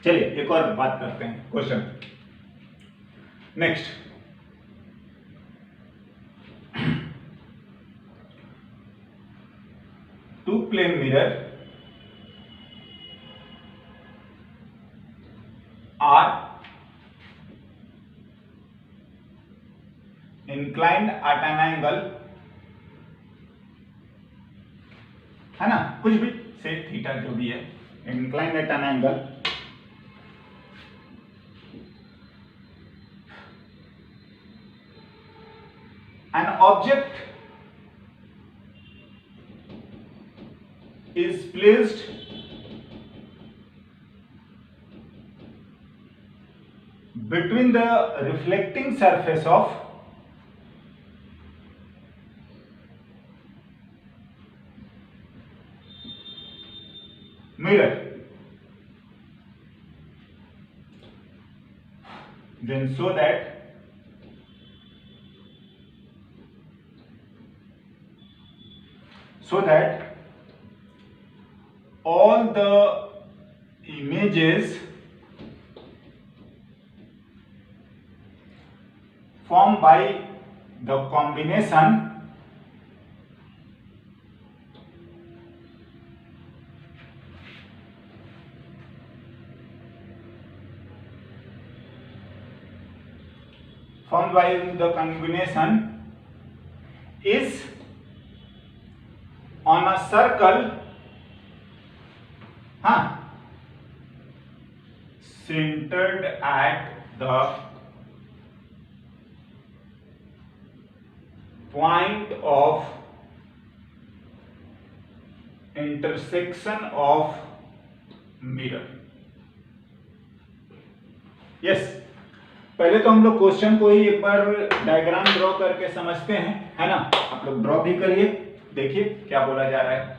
चलिए एक और बात करते हैं, question next. Two plane mirror are inclined at an angle, है ना, कुछ भी से थीटा जो भी है, inclined at an angle, an object is placed between the reflecting surface of mirror, then so that all the images formed by the combination is on a circle, centered at the point of intersection of mirror. Yes, पहले तो हम लोग question को ही एक बार diagram draw करके समझते हैं, है ना। आप लोग ड्रॉ भी करिए, देखिए क्या बोला जा रहा है।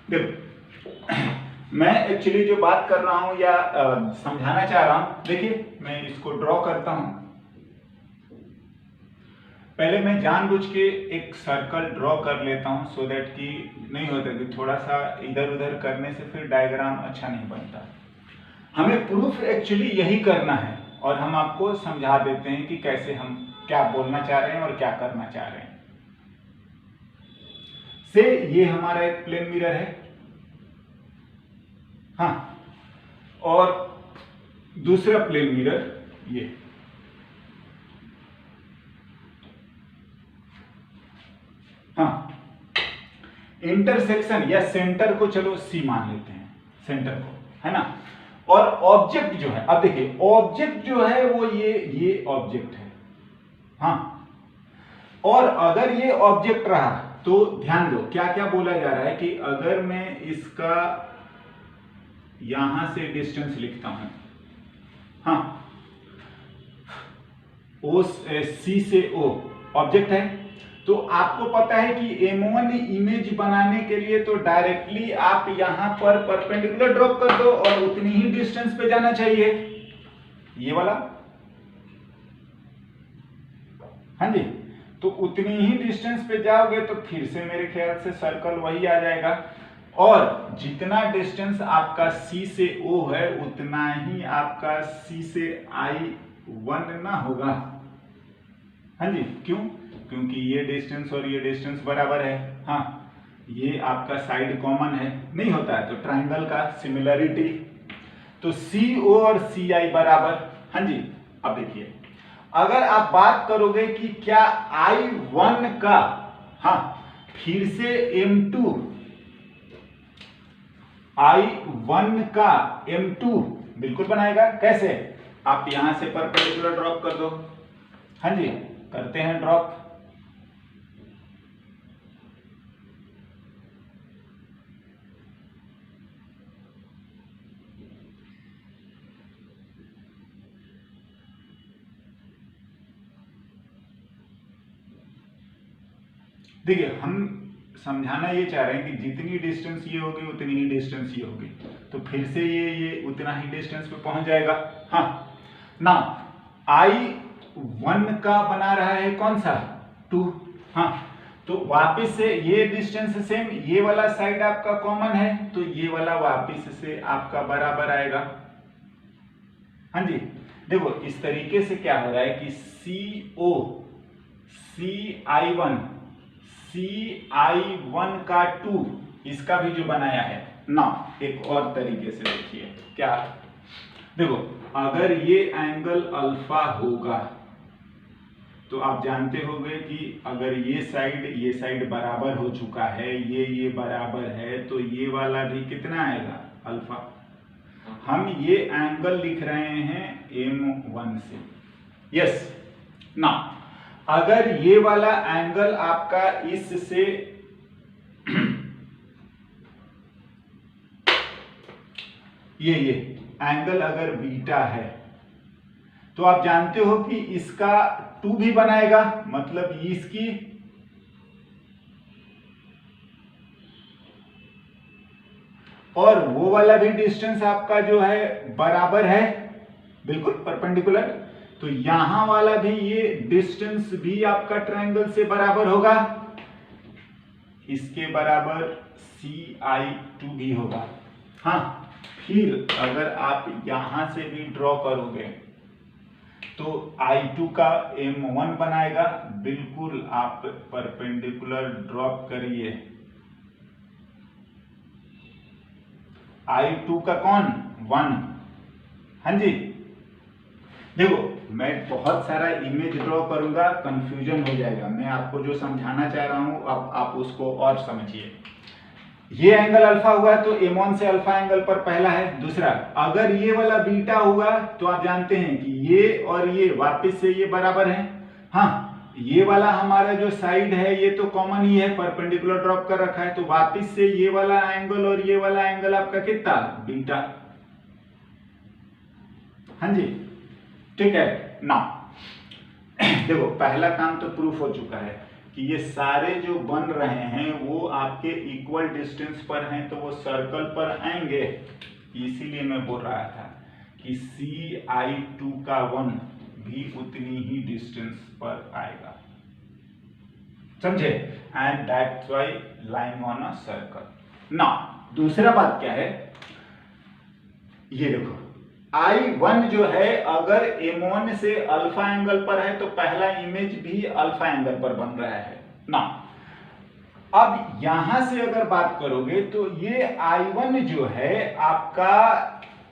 देखो, मैं एक्चुअली जो बात कर रहा हूं या समझाना चाह रहा हूं, देखिए मैं इसको ड्रॉ करता हूं। पहले मैं जानबूझ के एक सर्कल ड्रॉ कर लेता हूं, सो दैट कि नहीं होता कि थोड़ा सा इधर उधर करने से फिर डायग्राम अच्छा नहीं बनता। हमें प्रूफ एक्चुअली यही करना है, और हम आपको समझा देते हैं कि कैसे हम क्या बोलना चाह रहे हैं और क्या करना चाह रहे हैं। से ये हमारा एक प्लेन मिरर है, हाँ, और दूसरा प्लेन मिरर ये, हाँ। इंटरसेक्शन या सेंटर को चलो सी मान लेते हैं, सेंटर को, है ना। और ऑब्जेक्ट जो है, अब देखिए ऑब्जेक्ट जो है वो ये ऑब्जेक्ट है, हाँ। और अगर ये ऑब्जेक्ट रहा तो ध्यान दो क्या क्या बोला जा रहा है कि अगर मैं इसका यहां से डिस्टेंस लिखता हूं, हाँ, ओ सी से ओ ऑब्जेक्ट है, तो आपको पता है कि M1 इमेज बनाने के लिए तो डायरेक्टली आप यहां पर परपेंडिकुलर ड्रॉप कर दो और उतनी ही डिस्टेंस पे जाना चाहिए, ये वाला, हाँ जी। तो उतनी ही डिस्टेंस पे जाओगे तो फिर से मेरे ख्याल से सर्कल वही आ जाएगा, और जितना डिस्टेंस आपका C से O है उतना ही आपका C से I1 ना होगा, हाँ जी। क्यों? क्योंकि ये डिस्टेंस और ये डिस्टेंस बराबर है, हाँ। ये आपका साइड कॉमन है, नहीं होता है तो ट्राइंगल का सिमिलरिटी, तो CO और CI बराबर, हाँ जी। अब देखिए अगर आप बात करोगे कि क्या I1 का, हाँ, फिर से M2, I1 का M2 बिल्कुल बनाएगा, कैसे? आप यहां से परपेंडिकुलर ड्रॉप कर दो, हाँ जी, करते हैं ड्रॉप, देखिए हम समझाना ये चाह रहे हैं कि जितनी डिस्टेंस ये होगी उतनी ही डिस्टेंस ये होगी, तो फिर से ये उतना ही डिस्टेंस पे पहुंच जाएगा। हाँ ना, I1 का बना रहा है कौन सा 2। हाँ तो वापिस से ये डिस्टेंस सेम, ये वाला साइड आपका कॉमन है तो ये वाला वापिस से आपका बराबर आएगा। हाँ जी देखो इस तरीके से क्या हो रहा है कि CO CI1 का 2 इसका भी जो बनाया है ना, एक और तरीके से देखिए क्या, देखो अगर ये एंगल अल्फा होगा तो आप जानते होंगे कि अगर ये साइड बराबर हो चुका है, ये बराबर है, तो ये वाला भी कितना आएगा अल्फा। हम ये एंगल लिख रहे हैं M1 से। यस ना, अगर ये वाला एंगल आपका इससे ये एंगल अगर बीटा है तो आप जानते हो कि इसका 2 भी बनाएगा, मतलब इसकी और वो वाला भी डिस्टेंस आपका जो है बराबर है, बिल्कुल परपेंडिकुलर, तो यहां वाला भी ये डिस्टेंस भी आपका ट्रायंगल से बराबर होगा, इसके बराबर CI2 भी होगा। हाँ फिर अगर आप यहां से भी ड्रॉ करोगे तो I2 का M1 बनाएगा, बिल्कुल आप परपेंडिकुलर ड्रॉप करिए, I2 का कौन 1। हाँ जी देखो मैं बहुत सारा इमेज ड्रॉ करूंगा, कंफ्यूजन हो जाएगा, मैं आपको जो समझाना चाह रहा हूं अब आप उसको और समझिए। ये एंगल अल्फा हुआ तो M1 से अल्फा एंगल पर पहला है। दूसरा, अगर ये वाला बीटा हुआ तो आप जानते हैं कि ये और ये वापस से ये बराबर है। हाँ ये वाला हमारा जो साइड है ये तो कॉमन ही है, परपेंडिकुलर ड्रॉप कर रखा है, तो वापस से ये वाला एंगल और ये वाला एंगल आपका कितना बीटा। हाँ जी ठीक है ना। देखो पहला काम तो प्रूफ हो चुका है कि ये सारे जो बन रहे हैं वो आपके इक्वल डिस्टेंस पर हैं, तो वो सर्कल पर आएंगे, इसीलिए मैं बोल रहा था कि CI2 का 1 भी उतनी ही डिस्टेंस पर आएगा, समझे, and that's why lying on a circle. ना दूसरा बात क्या है, ये देखो I1 जो है अगर M1 से अल्फा एंगल पर है तो पहला इमेज भी अल्फा एंगल पर बन रहा है ना। अब यहां से अगर बात करोगे तो ये I1 जो है आपका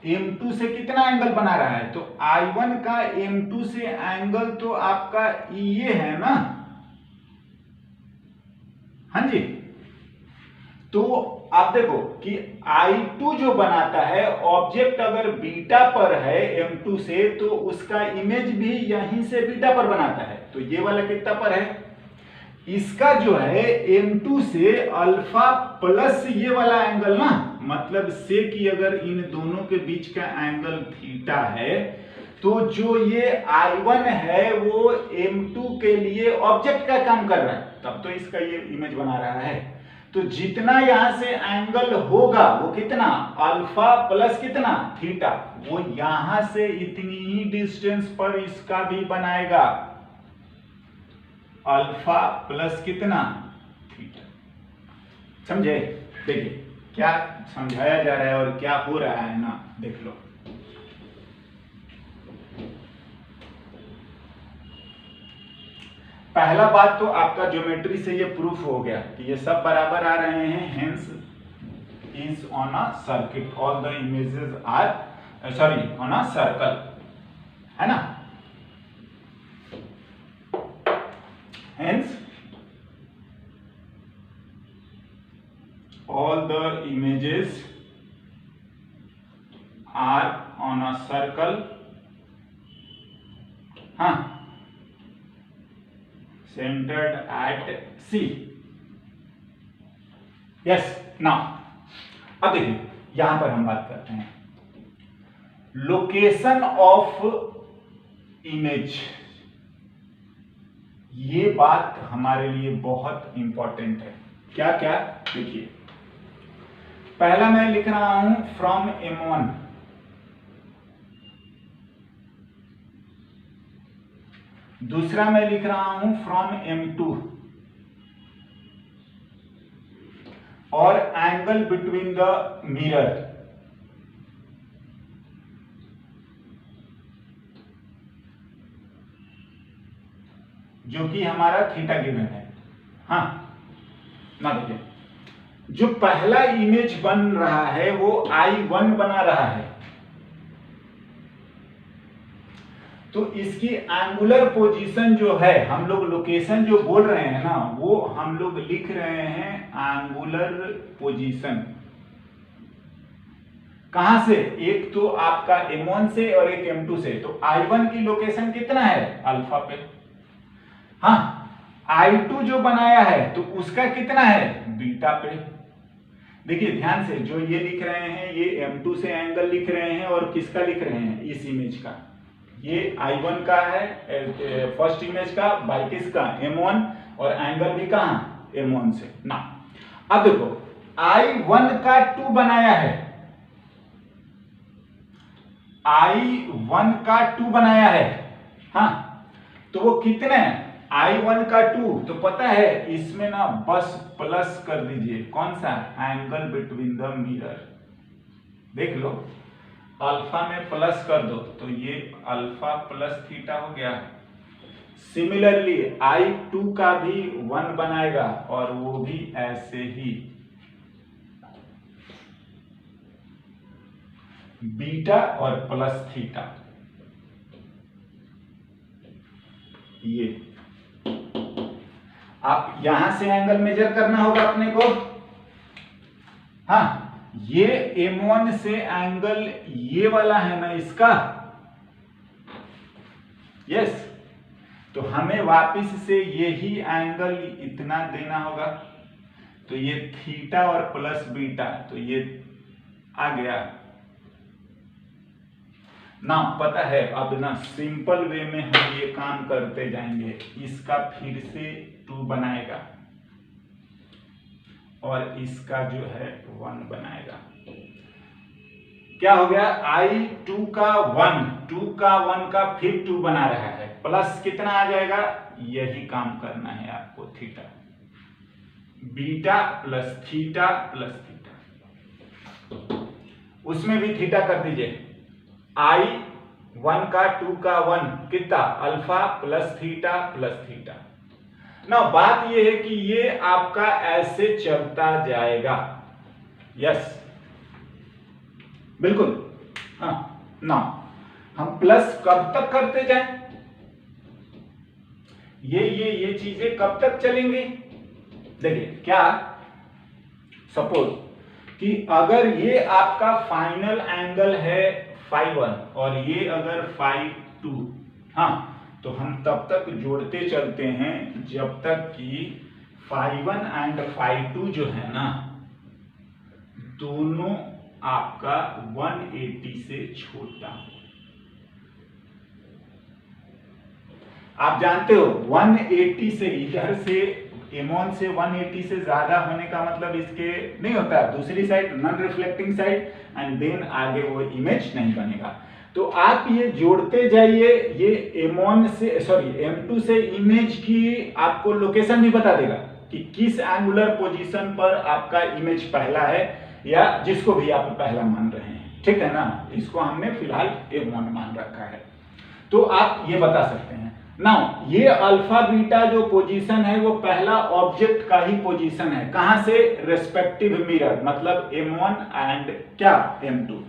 M2 से कितना एंगल बना रहा है, तो I1 का M2 से एंगल तो आपका ये है ना। हाँ जी तो आप देखो कि I2 जो बनाता है ऑब्जेक्ट अगर बीटा पर है M2 से तो उसका इमेज भी यहीं से बीटा पर बनाता है, तो ये वाला कितना पर है, इसका जो है M2 से अल्फा प्लस ये वाला एंगल ना, मतलब से कि अगर इन दोनों के बीच का एंगल थीटा है तो जो ये I1 है वो M2 के लिए ऑब्जेक्ट का काम कर रहा है, तब तो इसका ये इमेज बना रहा है। तो जितना यहां से एंगल होगा वो कितना अल्फा प्लस कितना थीटा, वो यहां से इतनी ही डिस्टेंस पर इसका भी बनाएगा, अल्फा प्लस कितना थीटा। समझे, देखिए क्या समझाया जा रहा है और क्या हो रहा है ना, देख लो। पहला बात तो आपका ज्योमेट्री से ये प्रूफ हो गया कि ये सब बराबर आ रहे हैं, hence is on a circuit, all the images are sorry on a circle, है ना। Hence all the images are on a circle, हाँ, centered at C. Yes, now अब देखिए यहां पर हम बात करते हैं लोकेशन ऑफ इमेज। ये बात हमारे लिए बहुत इंपॉर्टेंट है। क्या क्या देखिए, पहला मैं लिख रहा हूं फ्रॉम M1, दूसरा मैं लिख रहा हूं फ्रॉम M2 और एंगल बिटवीन द मिरर, जो कि हमारा थीटा गिवन है। हाँ ना, देखिए जो पहला इमेज बन रहा है वो I1 बना रहा है, तो इसकी एंगुलर पोजीशन जो है, हम लोग लोकेशन जो बोल रहे हैं ना, वो हम लोग लिख रहे हैं एंगुलर पोजीशन। कहां से? एक तो आपका M1 से और एक M2 से। तो I1 की लोकेशन कितना है? अल्फा पे। हाँ, I2 जो बनाया है तो उसका कितना है? बीटा पे। देखिए ध्यान से, जो ये लिख रहे हैं ये M2 से एंगल लिख रहे हैं और किसका लिख रहे हैं? इस इमेज का। ये I1 का है, फर्स्ट इमेज का, बाई किसका? M1, और एंगल भी कहां? M1 से ना। अब देखो I1 का 2 बनाया है, I1 का 2 बनाया है। हाँ, तो वो कितने? I1 का 2, तो पता है इसमें ना बस प्लस कर दीजिए। कौन सा? Angle between the mirror. देख लो, अल्फा में प्लस कर दो तो ये अल्फा प्लस थीटा हो गया। सिमिलरली I2 का भी 1 बनाएगा और वो भी ऐसे ही बीटा और प्लस थीटा। ये आप यहां से एंगल मेजर करना होगा अपने को। हाँ, ये M1 से एंगल ये वाला है ना इसका, यस, तो हमें वापस से यही एंगल इतना देना होगा। तो ये थीटा और प्लस बीटा, तो ये आ गया ना। पता है अब ना सिंपल वे में हम ये काम करते जाएंगे। इसका फिर से 2 बनाएगा और इसका जो है 1 बनाएगा। क्या हो गया? I2 का 1, 2 का 1 का फिर 2 बना रहा है, प्लस कितना आ जाएगा? यही काम करना है आपको, theta, beta plus theta plus theta. उसमें भी थीटा कर दीजिए। I1 का 2 का 1 कितना? Alpha plus theta plus theta ना। बात यह है कि ये आपका ऐसे चलता जाएगा। यस, बिल्कुल। हाँ ना, हम प्लस कब तक करते जाएं? ये चीजें कब तक चलेंगी? देखिए क्या, सपोज कि अगर ये आपका फाइनल एंगल है φ1 और ये अगर φ2, हाँ, तो हम तब तक जोड़ते चलते हैं जब तक कि φ1 एंड φ2 जो है ना, दोनों आपका 180 से छोटा हो। आप जानते हो 180 से, इधर से M1 से 180 से ज्यादा होने का मतलब इसके नहीं होता है, दूसरी side non reflecting side, and then आगे वो इमेज नहीं बनेगा। तो आप ये जोड़ते जाइए, ये M1 से सॉरी M2 से इमेज की आपको लोकेशन भी बता देगा कि किस एंगुलर पोजीशन पर आपका इमेज पहला है, या जिसको भी आप पहला मान रहे हैं, ठीक है ना। इसको हमने फिलहाल M1 मान रखा है, तो आप ये बता सकते हैं। नाउ ये अल्फा बीटा जो पोजीशन है वो पहला ऑब्जेक्ट का ही पोजीशन है। कहां से? रेस्पेक्टिव मिरर, मतलब M1 एंड क्या M2,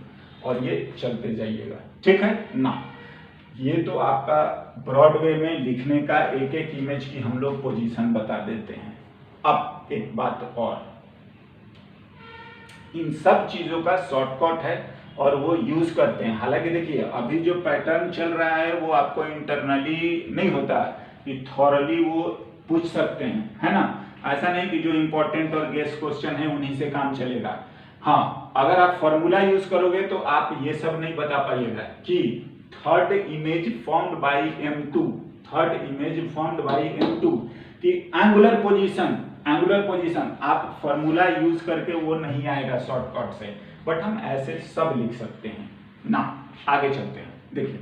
और ये चलते जाइएगा, ठीक है ना। ये तो आपका ब्रॉड वे में लिखने का, एक एक इमेज की हम लोग पोजीशन बता देते हैं। अब एक बात और, इन सब चीजों का शॉर्टकट है और वो यूज करते हैं। हालांकि देखिए अभी जो पैटर्न चल रहा है वो आपको इंटरनली नहीं होता कि थॉरली वो पूछ सकते हैं, है ना। ऐसा नहीं कि जो इंपॉर्टेंट और गेस क्वेश्चन है उन्हीं से काम चलेगा। हाँ, अगर आप फॉर्मूला यूज करोगे तो आप ये सब नहीं बता पाइएगा कि third image formed by M2, third image formed by M2 कि एंगुलर पोजीशन आप फॉर्मूला यूज करके वो नहीं आएगा शॉर्टकट से, बट हम ऐसे सब लिख सकते हैं ना। आगे चलते हैं, देखिए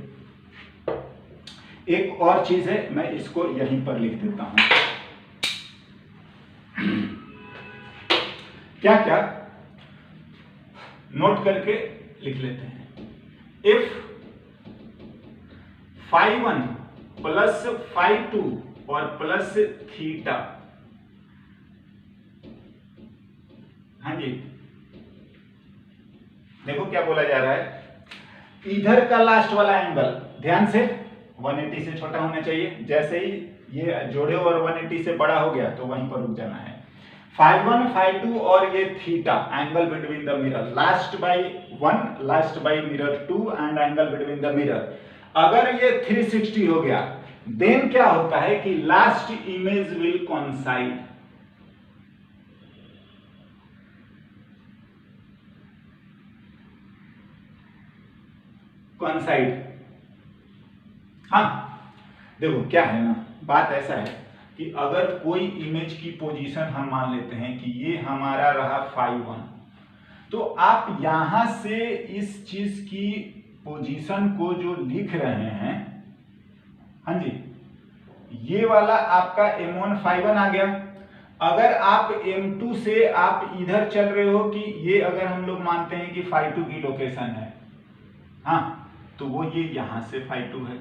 एक और चीज है, मैं इसको यहीं पर लिख देता हूं। क्या क्या नोट करके लिख लेते हैं। इफ φ1 प्लस φ2 और प्लस थीटा, हाँ जी देखो क्या बोला जा रहा है, इधर का लास्ट वाला एंगल ध्यान से 180 से छोटा होना चाहिए, जैसे ही ये जोड़े और 180 से बड़ा हो गया तो वहीं पर रुक जाना है। φ1 φ2 और ये theta angle between the mirror, last by 1 last by mirror 2 and angle between the mirror. अगर ये 360 हो गया देन क्या होता है कि लास्ट इमेज विल कोइंसाइड। हाँ देखो क्या है ना, बात ऐसा है कि अगर कोई इमेज की पोजीशन हम मान लेते हैं कि ये हमारा रहा φ1, तो आप यहां से इस चीज की पोजीशन को जो लिख रहे हैं, हाँ जी ये वाला आपका M1 φ1 आ गया। अगर आप M2 से आप इधर चल रहे हो कि ये अगर हम लोग मानते हैं कि φ2 की लोकेशन है, हाँ तो वो ये यहां से φ2 है,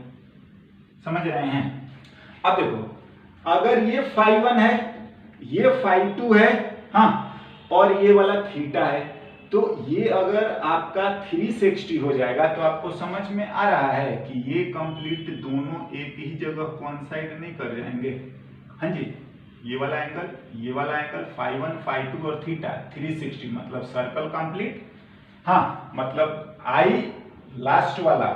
समझ रहे हैं। अब देखो अगर ये φ1 है ये φ2 है, हाँ और ये वाला थीटा है, तो ये अगर आपका 360 हो जाएगा तो आपको समझ में आ रहा है कि ये कंप्लीट दोनों एक ही जगह कोइंसाइड नहीं कर जाएंगे। हाँ जी ये वाला एंगल φ1 φ2 और थीटा 360 मतलब सर्कल कंप्लीट। हाँ मतलब आई लास्ट वाला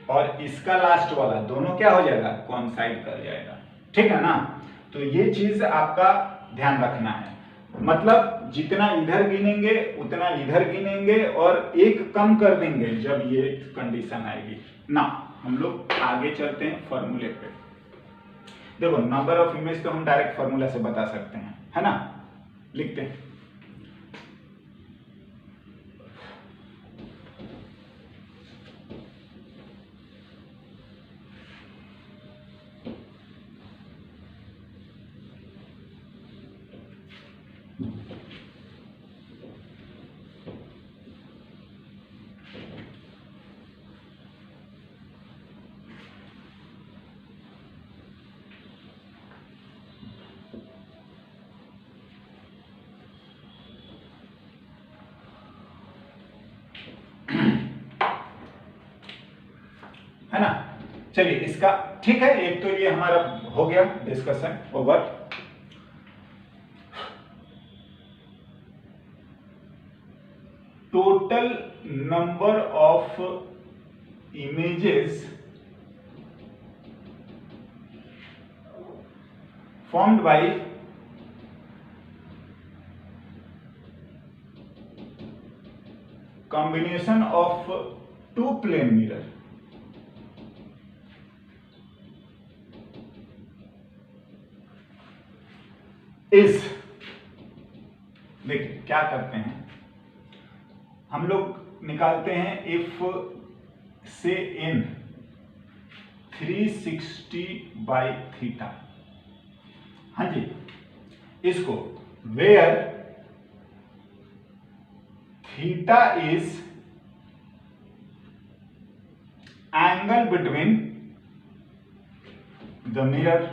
और इसका लास्ट वाला दोनों क्या हो जाएगा, कोइंसाइड कर जाएगा, ठीक है ना। तो ये चीज आपका ध्यान रखना है, मतलब जितना इधर गिनेंगे उतना इधर गिनेंगे और एक कम कर देंगे जब ये कंडीशन आएगी ना। हम लोग आगे चलते हैं फॉर्मूले पे। देखो नंबर ऑफ इमेज तो हम डायरेक्ट फॉर्मूला से बता सकते हैं, है ना। लिखते हैं है ना। चलिए इसका ठीक है, एक तो ये हमारा हो गया discussion over. Total number of images formed by combination of two plane mirror is, देखिए क्या करते हैं हम लोग निकालते हैं इफ से n 360 बाई थीटा, हाँ जी इसको where theta is angle between the mirror,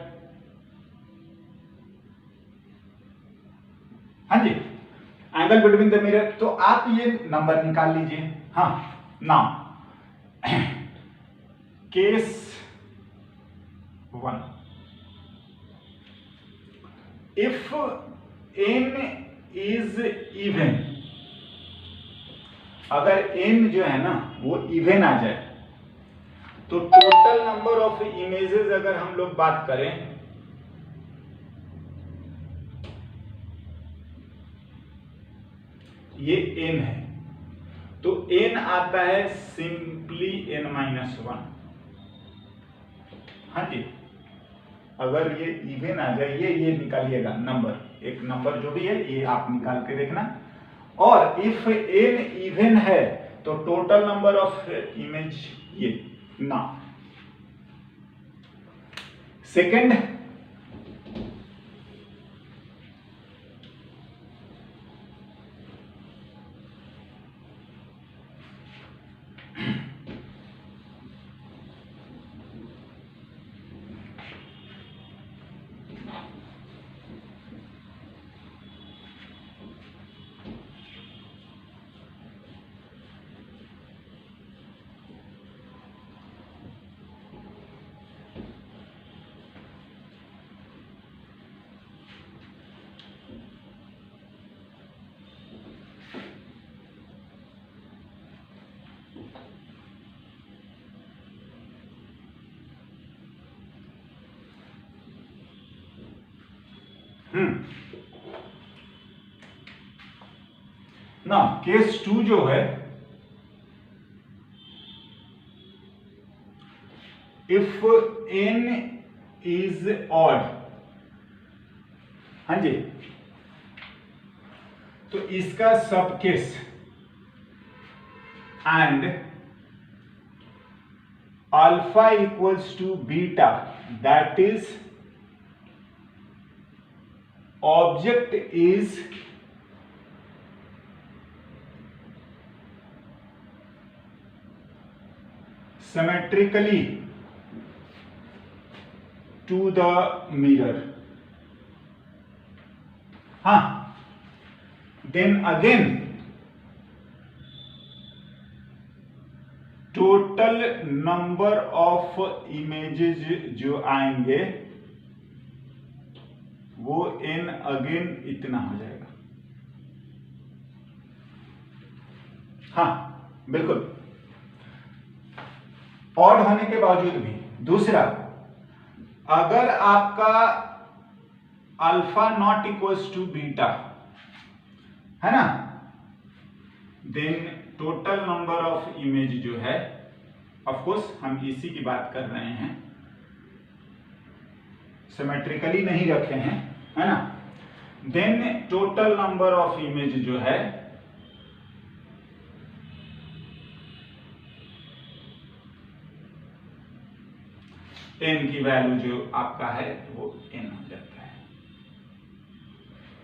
हाँ जी एंगल बिटवीन द मिरर। तो आप ये नंबर निकाल लीजिए। हाँ now case 1, if n is even, अगर n जो है ना वो इवन आ जाए तो टोटल नंबर ऑफ इमेजेस अगर हम लोग बात करें ये n है तो n आता है सिंपली n-1, हाँ जी, अगर ये इवन आ जाए, ये निकालिएगा नंबर, एक नंबर जो भी है ये आप निकाल के देखना। और इफ n इवन है तो टोटल नंबर ऑफ इमेज ये ना। सेकंड, ना केस 2 जो है, इफ n इज ऑड, हाँ जी, तो इसका sub case and alpha equals to beta, that is object is symmetrically to the mirror. हाँ, then again total number of images जो आएंगे वो n अगेन इतना हो जाएगा। हाँ बिल्कुल, ऑड होने के बावजूद भी। दूसरा, अगर आपका alpha not equals to beta है ना, then total number of image जो है, ऑफ कोर्स हम इसी की बात कर रहे हैं, सिमेट्रिकली नहीं रखे हैं, है ना, then total number of image जो है n की वैल्यू जो आपका है वो n हो जाता है,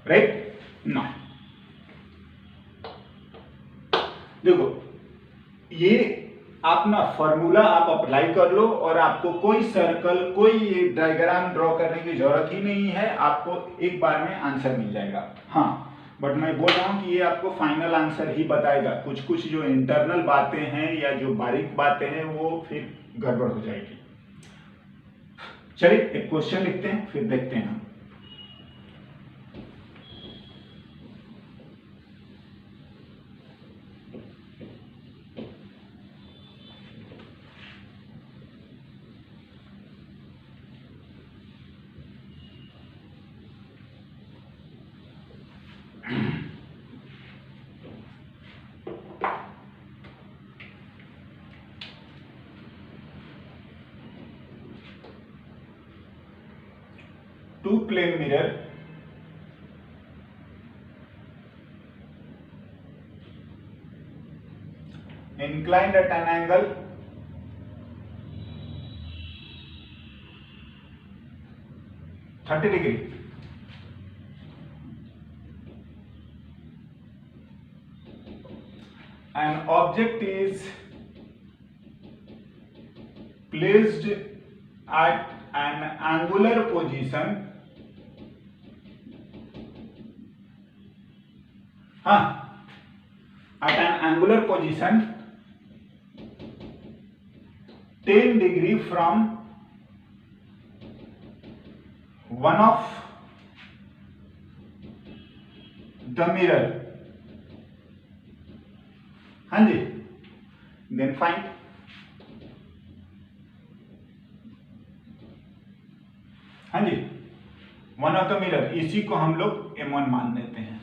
राइट ना। देखो ये आप ना फॉर्मूला आप अप्लाई कर लो और आपको कोई सर्कल, कोई डायग्राम ड्रॉ करने की जरूरत ही नहीं है, आपको एक बार में आंसर मिल जाएगा। हाँ, बट मैं बोल रहा हूं कि ये आपको फाइनल आंसर ही बताएगा, कुछ कुछ जो इंटरनल बातें हैं या जो बारीक बातें हैं वो फिर गड़बड़ हो जाएगी। चलिए एक क्वेश्चन लिखते हैं फिर देखते हैं हम। Two plane mirror inclined at an angle (30°). An object is placed at an angular position, at an angular position 10 degree from one of the mirror, हाँ जी, then find। हाँ जी, वन ऑफ द मिरर, इसी को हम लोग M1 मान लेते हैं।